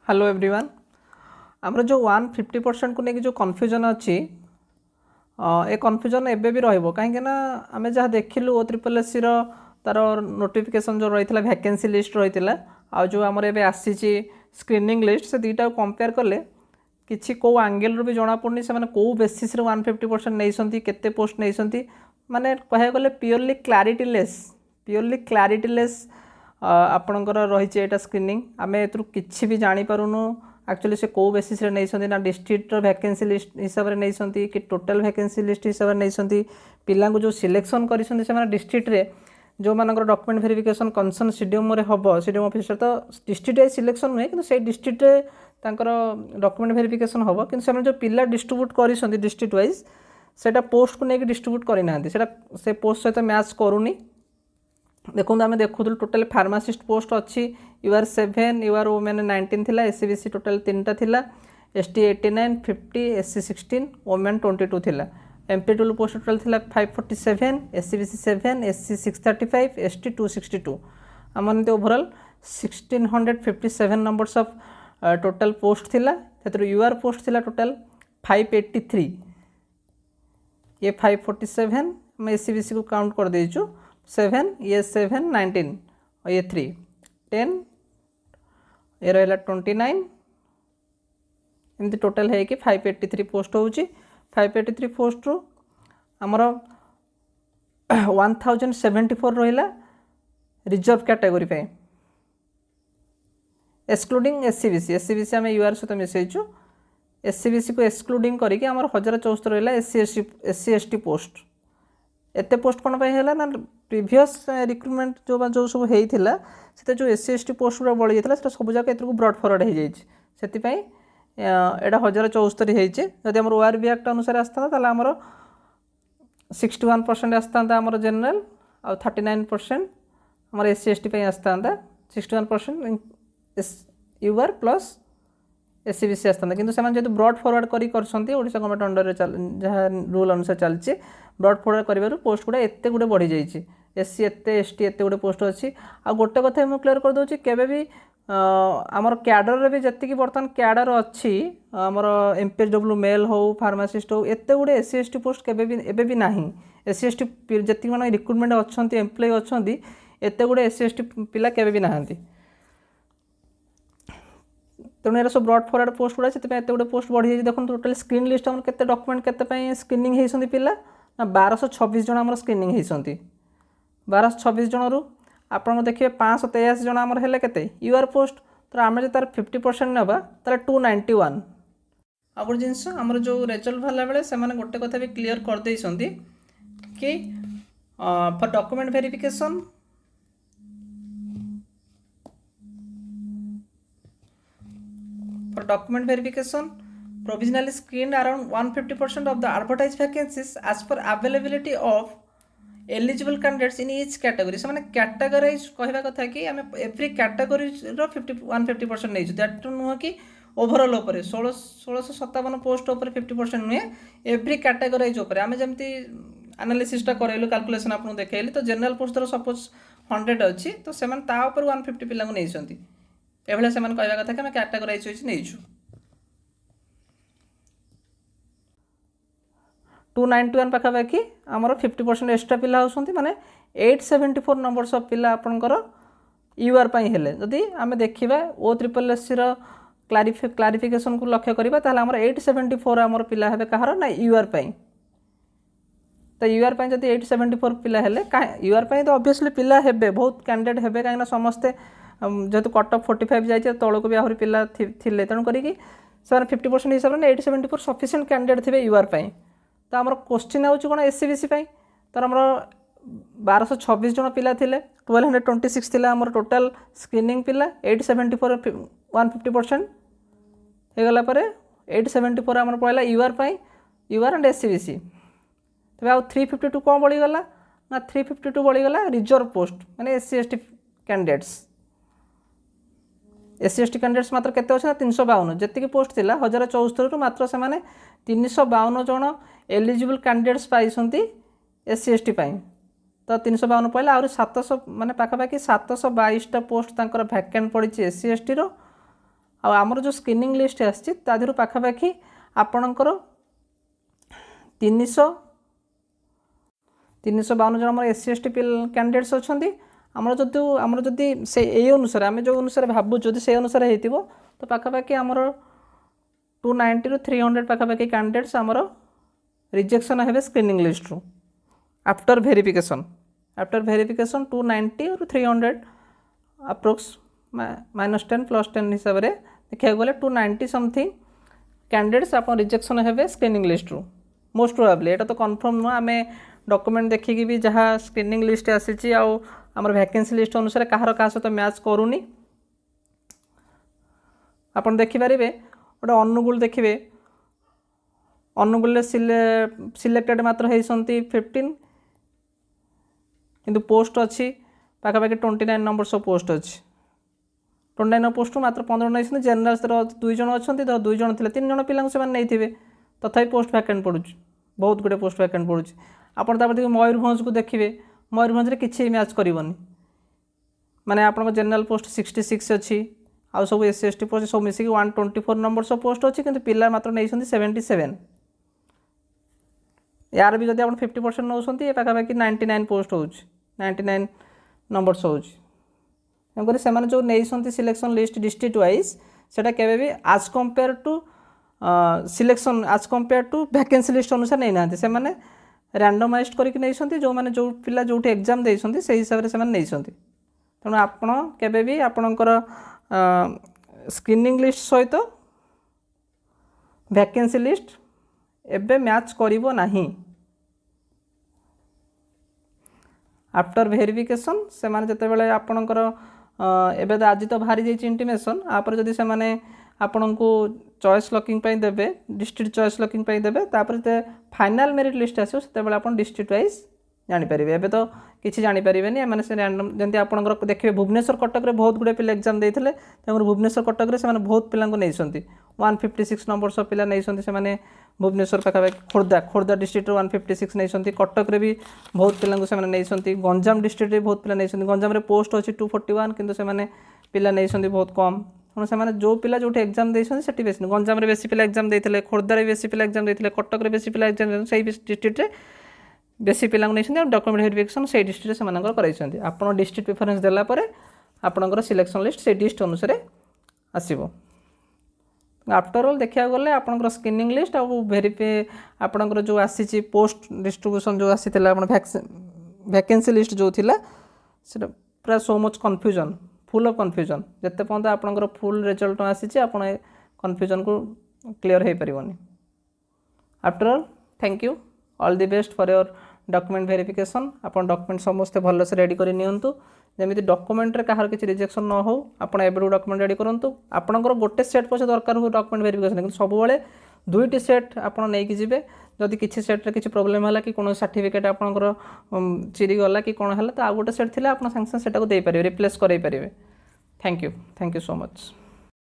Hello everyone आमर जो 150% को लेकिन जो कन्फ्यूजन अच्छी ए कन्फ्यूजन एबे भी रहिबो कहीं ना आम जहाँ देखिलु ओ ट्रिपल एस सी तार नोटिफिकेशन जो रही है वैकेंसी लिस्ट रही है आ जो आमर एबे आसी स्क्रीनिंग लिस्ट से दुईटा कंपेयर कले किसी कौ आंगेल भी जना पड़नी से कौ बेसीस 150% नहीं केते पोस्ट नहीं माने कह गले प्योरली क्लारिटीलेस आपणकर रही है स्क्रीनिंग आम ए कि भी जानीपारूनु एक्चुअली से कौ बेसीस नहीं ना डिस्ट्रिक्ट वैकेंसी लिस्ट हिसाब से नहीं कि टोटल वैकेंसी लिस्ट हिसाब से नहीं पिला जो सिलेक्शन कर डिस्ट्रिक्ट रे जो मानकर डॉक्यूमेंट वेरिफिकेशन कंसर्न सीडीएम रे हम सीडीएम ऑफिसर तो डिस्ट्रिक्ट वाइज सिलेक्शन नुहे कि से डिस्ट्रिक्ट रे डॉक्यूमेंट वेरिफिकेशन हम कि जो पिला डिस्ट्रीब्यूट कर डिस्ट्रिक्ट वाइज सेटा पोस्ट को लेकिन डिस्ट्रीब्यूट करना से पोस्ट सहित मैच करूनी देखो आम देखुल टोटाल फार्मासीस्ट पोस्ट अच्छी यूआर 7 यूआर ओमेन 19 थिला एससीबीसी टोटाल 3टा थिला एसटी 89 50 एससी 16 ओमेन 22 थिला एमपीडब्ल्यू पोस्ट टोटाल थिला 547 एससीबीसी 7 एससी 635 एसटी 262 आम overall 1657 numbers of total post थिला यूआर पोस्ट थिला टोटाल 583 ये 547 आम एससीबीसी को काउंट कर देचु 7 ये 7 19 और ये 3 10 ये रहा 29 एमती टोटाल है कि 583 पोस्ट हो 583 पोस्ट रू आमर 1074 रहा रिजर्व कैटेगोरी पे एक्सक्लूडिंग एससीबीसी आम यूआर सहित मिसईचु एससीबीसी को एक्सक्लूडिंग करके आमर 1074 रहा एससी एसटी पोस्ट एते पोस्ट कौन है ना प्रीवियस रिक्रुटमेंट जो सब होता है जो एससी एसटी पोस्ट गुड़ा बढ़ी जाता सब जाक एथर ब्रॉड फॉरवर्ड हो जाए यहाँ 1074 होती जदि आम ओआरबी एक्ट अनुसार आसता आमर 61% आसता आमर जनरल आ 39% आमर एससी एसटी आसता 61% यूआर प्लस एससीबीसी आसता किंतु से जो ब्रॉड फॉरवर्ड करोड़ा गवर्नमेंट अंडर जहाँ रूल अनुसार चलती ब्रॉड फॉरवर्ड कर पोस्ट गुड़ा एत गुड़े बढ़ी जाइए एससी एत एसटी एत गुड़े पोस्ट अच्छी आ गोटे कथा मुझे क्लीयर कर दूसरी केवे भी आमर कैडर भी जी बर्तमान कैडर अच्छी आमर एमपीएसडब्ल्यू मेल हो फार्मासीस्ट हो एत गुड़े एससी एसटी पोस्ट केवे भी ना एससी एसटी जी मैंने रिक्रुटमेंट अच्छा एम्प्लॉय अच्छा एत गुड़े एससी एसटी पिला केवे भी ना तेणु ये सब ब्रॉड फॉरवर्ड पोस्ट गुड़ा से एत गुड़े पोस्ट बढ़ी जाए देखो टोटाल स्क्रीन लिस्ट आम के डॉक्यूमेंट के स्क्रीनिंग होती पिला ना 1226 जन आम स्क्रीनिंग होती 1226 जन रू आप देखिए 583 जन आमर है के यूआर पोस्ट तो आम जो तार 50% ना तार 291 आ गए जिनस आमर जो रेजल्ट बाहर बेले से गोटे कथा भी क्लीयर कर देइछंती कि for document verification provisionally screened around 150% of the advertised vacancies as per availability of eligible candidates in each category से माने कैटेगराइज कहवा कथा कि आम एवरी कैटेगरी 150% नहीं दैट नुह कि ओवरऑल उपर 1657 पोस्ट उपर 50% नुहे एवरी कैटेगराइज उपर आम जमती एनालिसिसटा करैलु कैलकुलेशन आपको देखैली तो जनरल पोस्ट धर सपोज 100 अच्छी तो से 150 पिला नहीं एभले से कहवा कथा कि आम कैटेगराइज होइछ नहींछु 291 पाखापाखि आमर 50% एक्सट्रा पिला होती माने 874 नंबर्स ऑफ पिला आपनकर यूआर पाई हेले जदि आम देखा ओ ट्रिपल एस सी क्लारिफिकेशन को लक्ष्य करवा ताहले आमर 874 आमर पिला हेबे कहार ना यूआर पाई तो यूआर पाई जदि 874 पिला हेले यूआर पाई तो ऑब्वियसली पिला हेबे बहुत कैंडिडेट हेबे कहीं समस्ते जेहेतु कट ऑफ 45 जाइए तौक भी आहरी पिला थिले तेणु करिकी से 50% हिसाब से 874 सफिशिएंट कैंडिडेट थे यूआर पाई तो आमर क्वेश्चन आउच कौन एससीबीसी तो आमर 1226 जन पिला थिले 1226 थिला आमर टोटाल स्क्रीनिंग पिला 874 150% होगला 874 आमर पड़ा यूआर पाई यूआर एंड एससीबीसी तबे आउ 352 कौन बढ़ीगला ना 352 बढ़ीगला रिजर्व पोस्ट माने SC ST candidates SC ST candidates मात्र केते अच्छे 352 जी पोस्ट थिला 1074 मात्र से 352 जन एलिजिबल कैंडिडेट्स पाई एससी एसटी तो 352 पहले आहरी 700 माने पाखापाखि 722टा पोस्ट तांकर वैकेंट पड़ी एससी एसटी रो आमर जो स्क्रीनिंग लिस्ट आसी पाखापाखि आपणकर 352 जन SC ST कैंडिडेट्स अच्छा आमर जदि से अनुसार आम जो अनुसार भावुँ जदि से अनुसार हो तो पाखापाखि आमर 290 ରୁ 300 पाखापाखि कैंडिडेट्स आमर रिजेक्शन हे स्क्रीनिंग लिस्ट रू आफ्टर वेरिफिकेशन 290 ରୁ 300 अप्रोक्स -10 +10 हिसाब से देखा गले 290 समथिंग कैंडिडेट्स आप रिजेक्शन हे स्क्रीनिंग लिस्ट रू मोस्ट प्रोबेबली एटा तो कन्फर्म नुह आम डॉक्यूमेंट देखिकी भी जहाँ स्क्रीनिंग लिस्ट आसी आमर वैकेंसी लिस्ट अनुसार कहार क्या सहित मैच करूनी आपन देखिपारे गोटे अनुगुल देखिए अनुगुल सिलेक्टेड मात्र होती 15 किंतु पोस्ट अच्छी पाखापाखि 29 नंबर्स पोस्ट अच्छी 29 पोस्ट मात्र 15 नहीं जेनराल 2 जन अच्छा 2 जन थे 3 जन पिला से नहीं तथापि पोस्ट वैकेंट पड़ू बहुत गुड़े पोस्ट वैकेंट पड़ू आपड़ मयूरभंज को देखिए मयूरभंज किसी मैच करनी माने आप जेनराल पोस्ट 66 अच्छी आउ सब SC ST पोस्ट सब मिसिक 124 नंबर्स पोस्ट अच्छी किंतु पिला मात्र नहीं 77 यार भी जब आप 50% नौकरी पाखापाखि 99 पोस्ट हो 99 नंबर्स होकर से जो नहीं सिलेक्शन लिस्ट डिस्ट्रिक्ट वाइज से केवे आज कंपेयर टू सिलेक्शन आज कंपेयर टू वैकेंसी लिस्ट अनुसार नहीं ना से रैंडमाइज करके नहीं जो मैंने जो पिला जो एग्जाम देते से हिसाब से नहीं तेणु आपण केवे भी आपणकर स्क्रीनिंग लिस्ट सहित वैकेंसी लिस्ट एबे मैच करिवो नाही आफ्टर वेरिफिकेशन से माने जते बेले आपणकर एबे तो आज तो बाहरी जाइए इंटीमेशन आपर जदि से माने आपण को चॉइस लॉकिंग पे देबे डिस्ट्रिक्ट चॉइस लॉकिंग पे देबे तापर फाइनल मेरिट लिस्ट आसो सेते बेले आपण डिस्ट्रिक्ट वाइज जानी परिबे एबे तो किछि जानी परिबेनी माने से रैंडम जंती आपणकर देखिबे भुवनेश्वर कटक रे बहुत गुडे पिला एग्जाम देइथिले तमर भुवनेश्वर कटक रे से माने बहुत पिला को नैसंती 156 नंबर्स पिला नैसंती से माने भुवनेश्वर पाखापाखि खोर्धा डिस्ट्रिक्ट 156 नैसंती कटक रे भी बहुत पिला से नैसंती गंजाम डिस्ट्रिक्ट रे बहुत पिला नैसंती गंजाम रे पोस्ट अछि 241 किंतु से माने पिला नैसंती बहुत कम तेणु से जो पिला जो एग्जाम देइछन सेठी बेसी गंजाम रे बेसी पिला एग्जाम देइथिले खोर्धा रे बेसी पिला एग्जाम देइथिले कटक रे बेसी पिला एग्जाम सही डिस्ट्रिक्ट रे बेसी पिला नहीं डॉक्यूमेंट वेरिफिकेशन से डिस्ट्रिक्ट से कराई आप डिस्ट्रिक्ट प्रेफरेंस देला परे आपणकर सिलेक्शन लिस्ट से डिस्ट अनुसार आसो आफ्टर ऑल देखा गले आपणकर स्क्रीनिंग लिस्ट आ वेरीफाई आपणकर जो आसी पोस्ट डिस्ट्रीब्यूशन जो आसी वैकेंसी लिस्ट जो थिला से पूरा so much confusion full of confusion जिते पर्यंत आपणकर फुल रिजल्ट आसी आप कन्फ्यूजन को क्लीयर हो पारनी after all thank you all the best for your document verification आपन डॉक्यूमेंट समस्ते भल से रेडी कर नियंतु जमी डॉक्यूमेंट रे कहार किसी रिजेक्शन न हो आपन एबे डॉक्यूमेंट रेडी करंतु आपनकर गोटे सेट पछे दरकार हो डॉक्यूमेंट वेरिफिकेशन कि सब बेले दुईटी सेट आपन नै कि जिवे जदि किसी सेट रे किसी प्रॉब्लम होला कि कोनो सर्टिफिकेट आपनकर चिरी गला कि कोन होला तो आ गोटे सेट थिला आपन संग संग सेटा को दे परिबे रिप्लेस करै परिबे थैंक यू सो मच।